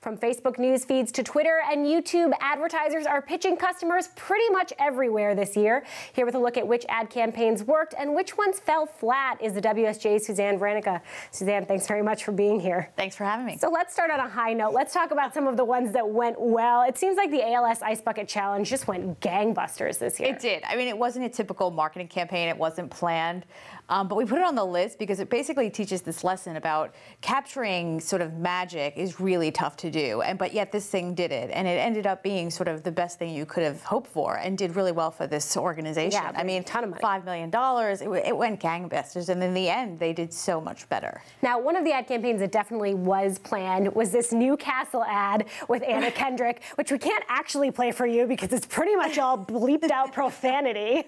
From Facebook news feeds to Twitter and YouTube, advertisers are pitching customers pretty much everywhere this year. Here with a look at which ad campaigns worked and which ones fell flat is the WSJ's Suzanne Vranica. Suzanne, thanks very much for being here. Thanks for having me. So let's start on a high note. Let's talk about some of the ones that went well. It seems like the ALS Ice Bucket Challenge just went gangbusters this year. It did. I mean, it wasn't a typical marketing campaign. It wasn't planned. But we put it on the list because it basically teaches this lesson about capturing sort of magic is really tough to do. But yet this thing did it. And it ended up being sort of the best thing you could have hoped for and did really well for this organization. Yeah, I mean, a ton of money. $5 million. It went gangbusters. And in the end, they did so much better. Now, one of the ad campaigns that definitely was planned was this Newcastle ad with Anna Kendrick, which we can't actually play for you because it's pretty much all bleeped out profanity.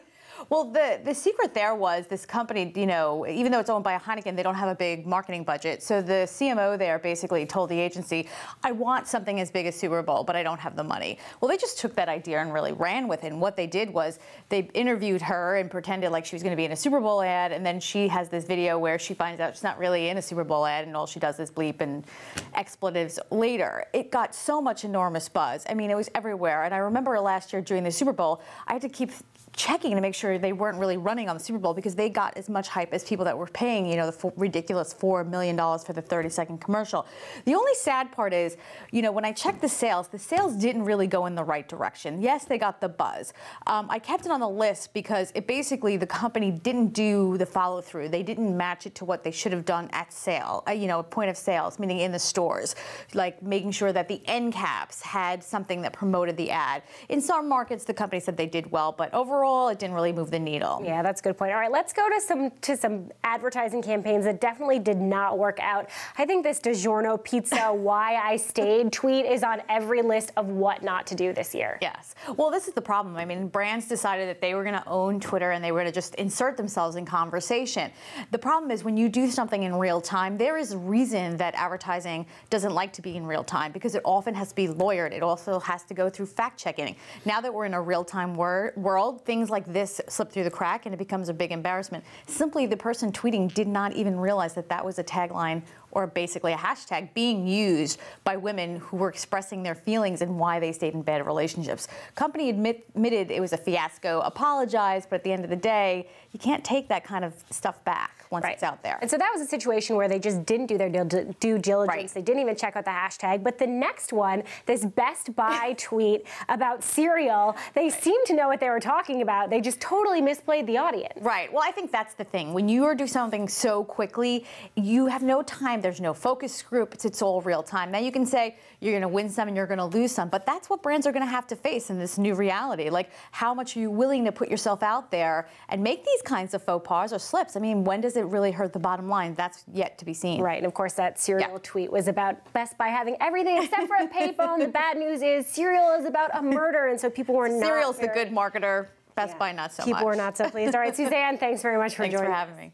Well, the secret there was this company, you know, even though it's owned by Heineken, they don't have a big marketing budget. So the CMO there basically told the agency, I want something as big as Super Bowl, but I don't have the money. Well, they just took that idea and really ran with it. And what they did was they interviewed her and pretended like she was going to be in a Super Bowl ad. And then she has this video where she finds out she's not really in a Super Bowl ad and all she does is bleep and expletives later. It got so much enormous buzz. I mean, it was everywhere. And I remember last year during the Super Bowl, I had to keep checking to make sure they weren't really running on the Super Bowl because they got as much hype as people that were paying, you know, the ridiculous $4 million for the 30-second commercial. The only sad part is, you know, when I checked the sales didn't really go in the right direction. Yes, they got the buzz. I kept it on the list because it basically, the company didn't do the follow through. They didn't match it to what they should have done at sale, you know, point of sales, meaning in the stores, like making sure that the end caps had something that promoted the ad. In some markets, the company said they did well, but overall, it didn't really move the needle. Yeah, that's a good point. All right, let's go to some advertising campaigns that definitely did not work out. I think this DiGiorno Pizza Why I Stayed tweet is on every list of what not to do this year. Yes. Well, this is the problem. I mean, brands decided that they were going to own Twitter and they were going to just insert themselves in conversation. The problem is when you do something in real time, there is a reason that advertising doesn't like to be in real time because it often has to be lawyered. It also has to go through fact checking. Now that we're in a real-time world, things like this slip through the crack and it becomes a big embarrassment. Simply, the person tweeting did not even realize that that was a tagline or basically a hashtag being used by women who were expressing their feelings and why they stayed in bad relationships. Company admitted it was a fiasco, apologized, but at the end of the day, you can't take that kind of stuff back once it's out there. And so that was a situation where they just didn't do their due diligence. Right. They didn't even check out the hashtag. But the next one, this Best Buy tweet about cereal, they seemed to know what they were talking about. They just totally misplayed the audience. Right. Well, I think that's the thing. When you do something so quickly, you have no time. There's no focus group. It's all real time. Now you can say you're going to win some and you're going to lose some, but that's what brands are going to have to face in this new reality. Like, how much are you willing to put yourself out there and make these kinds of faux pas or slips? I mean, when does it really hurt the bottom line? That's yet to be seen. Right. And of course, that cereal tweet was about Best Buy having everything except for a payphone. The bad news is cereal is about a murder, and so people were not. Cereal's the good marketer. Best Buy not so much. People were not so pleased. All right, Suzanne, thanks very much for joining us. Thanks for having me.